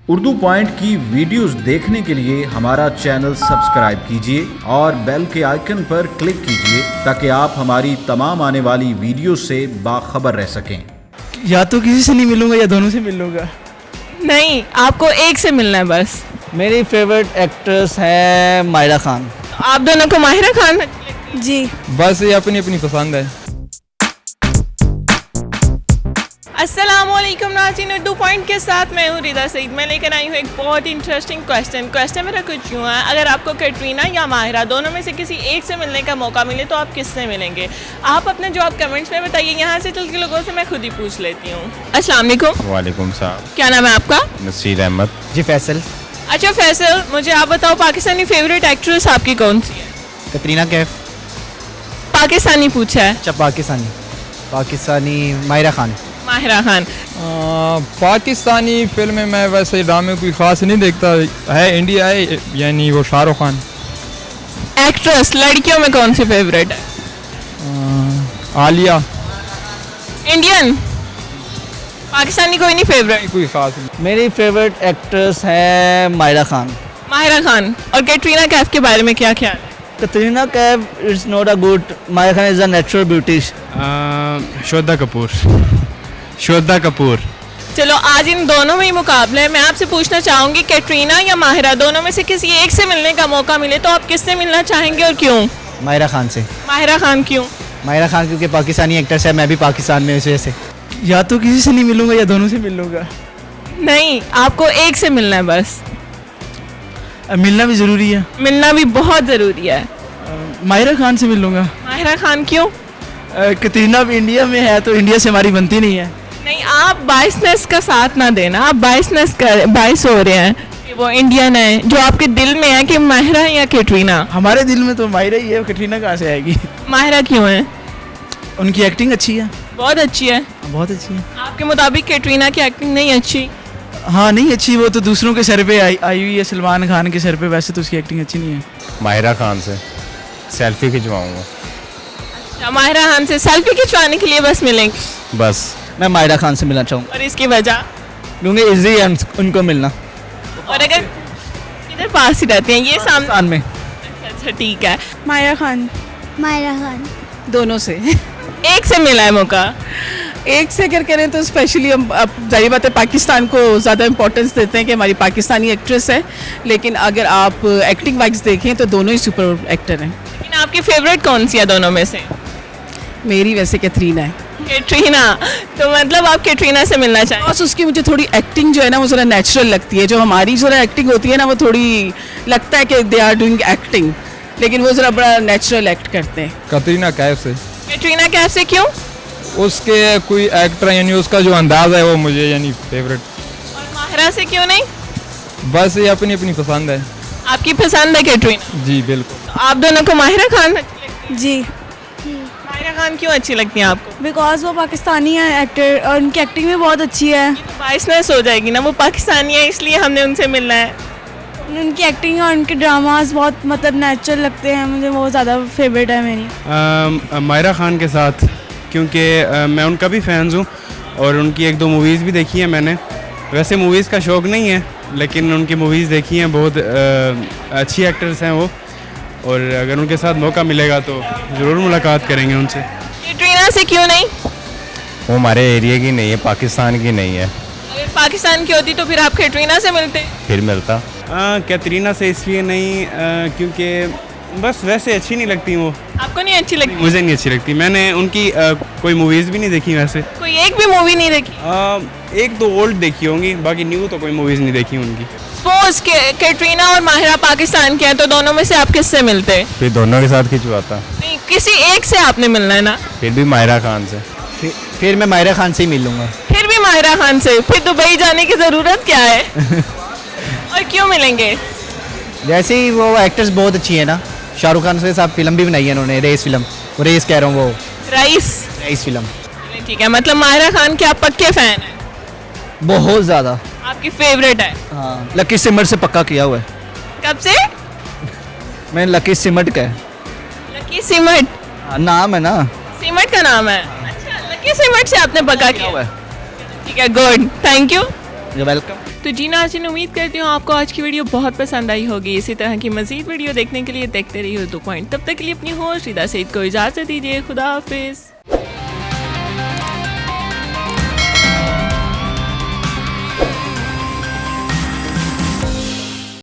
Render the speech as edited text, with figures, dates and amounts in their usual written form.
Urdu point की videos देखने के लिए हमारा चैनल सब्सक्राइब कीजिए और बेल के आइकन पर क्लिक कीजिए ताकि आप हमारी तमाम आने वाली वीडियो से बाखबर रह सकें। या तो किसी से नहीं मिलूंगा या दोनों से मिल लूंगा। नहीं, आपको एक से मिलना है बस। मेरी फेवरेट एक्ट्रेस है मायरा खान। आप दोनों को माहिरा खान जी। बस ये अपनी अपनी पसंद है। अस्सलामुअलैकुम नाज़रीन, उर्दू पॉइंट के साथ मैं हूँ रिदा सईद। मैं लेकर आई हूँ एक बहुत इंटरेस्टिंग क्वेश्चन मेरा कुछ यूँ है, अगर आपको कैटरीना या माहिरा दोनों में से किसी एक से मिलने का मौका मिले तो आप किससे मिलेंगे? आप अपने जवाब कमेंट्स में बताइए। यहाँ से चल के लोगों से मैं खुद ही पूछ लेती हूँ। अस्सलाम वालेकुम। वालेकुम सलाम। क्या नाम है आपका? नसीर अहमद। जी फैसल। अच्छा फैसल, मुझे आप बताओ पाकिस्तानी फेवरेट एक्ट्रेस आपकी कौन सी है? कतरीना कैफ। पाकिस्तानी पूछा है। अच्छा पाकिस्तानी मायरा खान। माहिरा खान। पाकिस्तानी फिल्म में मैं वैसे ड्रामे कोई ख़ास नहीं देखता है। इंडिया है यानी वो शाहरुख खान। एक्ट्रेस लड़कियों में कौन सी फेवरेट है? आलिया। इंडियन? पाकिस्तानी कोई नहीं फेवरेट? कोई ख़ास नहीं। मेरी फेवरेट एक्ट्रेस है मायरा खान। माहिरा खान। और कैटरीना कैफ के बारे में क्या ख्याल है? Katrina Kaif is not a good, Mayra Khan is a natural beauty. Shraddha Kapoor. चलो आज इन दोनों में ही मुकाबले है। मैं आपसे पूछना चाहूंगी कैटरीना या माहिरा दोनों में से किसी एक से मिलने का मौका मिले तो आप किससे मिलना चाहेंगे और क्यों? मायरा खान से। माहिरा खान क्यों? मायरा खान क्योंकि पाकिस्तानी एक्ट्रेस है, मैं भी पाकिस्तान में इस वजह से। या तो किसी से नहीं मिलूंगा या दोनों से मिल लूंगा। नहीं, आपको एक से मिलना है बस। मिलना भी ज़रूरी है। मिलना भी बहुत ज़रूरी है। मायरा खान से मिल लूंगा। माहिरा खान क्यों? कतरीना भी इंडिया में है तो इंडिया से हमारी बनती नहीं है। नहीं, आप बाइसनेस का साथ ना देना। आप बाइस हो रहे हैं कि वो इंडियन है। जो आपके दिल में है कि माहिरा या कैटरीना? हमारे दिल में तो मायरा ही है, कतरीना कहाँ से आएगी? माहिरा क्यों है? उनकी एक्टिंग अच्छी है। बहुत अच्छी है। बहुत अच्छी है। आपके मुताबिक कैटरीना की एक्टिंग नहीं अच्छी? हाँ नहीं अच्छी, वो तो दूसरों के सर पे आई हुई है, सलमान खान के सर पे। वैसे तो उसकी एक्टिंग अच्छी नहीं है। माहिरा खान से सेल्फी खिंचवाऊंगा। अच्छा, माहिरा खान से सेल्फी खिंचवाने के लिए बस मिलेंगे? बस। मैं मायरा खान से मिलना चाहूँगा। और इसकी वजह? क्योंकि इजी है उनको मिलना। और अगर इधर पास ही रहते हैं ये सामने पाकिस्तान में। अच्छा ठीक है। माहिरा खान। दोनों से एक से मिला है मौका। एक से अगर करें तो स्पेशली हम अब जाहिर बात है पाकिस्तान को ज़्यादा इंपॉर्टेंस देते हैं कि हमारी पाकिस्तानी एक्ट्रेस है, लेकिन अगर आप एक्टिंग वाइज देखें तो दोनों ही सुपर एक्टर हैं। लेकिन आपकी फेवरेट कौन सी है दोनों में से? मेरी वैसे कैटरीना है। कैटरीना? तो मतलब आप कैटरीना से मिलना चाहें? बस उसकी मुझे थोड़ी एक्टिंग जो है ना वो ज़रा नेचुरल लगती है। जो हमारी ज़रा एक्टिंग होती है ना वो थोड़ी लगता है कि दे आर डूइंग एक्टिंग, लेकिन वो ज़रा बड़ा नेचुरल एक्ट करते हैं। कतरीना कैफ से। कैटरीना कैफ से क्यों? उसके कोई एक्टर यानी उसका जो अंदाज़ है वो मुझे यानी फेवरेट। और माहिरा से क्यों नहीं? बस ये अपनी अपनी पसंद है। आपकी पसंद है कैटरीना? जी बिल्कुल। तो आप दोनों को माहिरा खान अच्छी लगती है? जी, माहिरा खान क्यों अच्छी लगती है आपको? बिकॉज वो पाकिस्तानी है एक्टर और उनकी एक्टिंग भी बहुत अच्छी है। तो बाइसनेस हो जाएगी ना, वो पाकिस्तानी है इसलिए हमने उनसे मिलना है। उनकी एक्टिंग और उनके ड्रामास बहुत मतलब नेचुरल लगते हैं मुझे, वो ज़्यादा फेवरेट है मेरी। मायरा खान के साथ, क्योंकि मैं उनका भी फैंस हूँ और उनकी एक दो मूवीज़ भी देखी हैं मैंने। वैसे मूवीज़ का शौक़ नहीं है लेकिन उनकी मूवीज़ देखी हैं। बहुत अच्छी एक्टर्स हैं वो, और अगर उनके साथ मौका मिलेगा तो ज़रूर मुलाकात करेंगे उनसे। कैटरीना से क्यों नहीं? वो हमारे एरिया की नहीं है, पाकिस्तान की नहीं है। अगर पाकिस्तान की होती तो फिर आप कैटरीना से मिलते? फिर मिलता। कैटरीना से इसलिए नहीं क्योंकि बस वैसे अच्छी नहीं लगती वो। आपको नहीं अच्छी लगती? मुझे नहीं अच्छी लगती। मैंने उनकी कोई मूवीज़ भी नहीं देखी वैसे। कोई एक भी मूवी नहीं देखी? एक दो ओल्ड देखी होंगी, बाकी न्यू तो कोई मूवीज़ नहीं देखी उनकी। सपोज कैटरीना और माहिरा पाकिस्तान के हैं तो दोनों में से आप किससे मिलते? फिर दोनों के साथ खिंचवाता। नहीं, किसी एक से आपने मिलना है ना। फिर भी माहिरा खान से। फिर मैं मायरा खान से ही मिल लूँगा। फिर भी माहिरा खान से? फिर दुबई जाने की ज़रूरत क्या है? और क्यों मिलेंगे? जैसे ही वो एक्ट्रेस बहुत अच्छी है ना, शाहरुख खान के साथ फिल्म भी बनाई है उन्होंने, रेस फिल्म। वो रेस कह रहा हूँ, वो राइस फिल्म। ठीक है, मतलब माहिरा खान के आप पक्के फैन हैं? बहुत ज़्यादा। आपकी फेवरेट है? हाँ, लकी सिमट से पक्का किया हुआ है। कब से? मैं लकी सिमट का है। लकी सिमट? नाम है ना, सिमट का नाम है। अच्छा, लकी सिमट से आपने पक्का किया? हुआ है। ठीक है, गुड, थैंक यू। वेलकम। तो जी नाज़रीन, उम्मीद करती हूँ आपको आज की वीडियो बहुत पसंद आई होगी। इसी तरह की मज़ीद वीडियो देखने के लिए देखते रहिए उर्दू पॉइंट। तब तक के लिए अपनी होस्ट रिदा सईद को इजाज़त दीजिए। खुदा हाफिज़।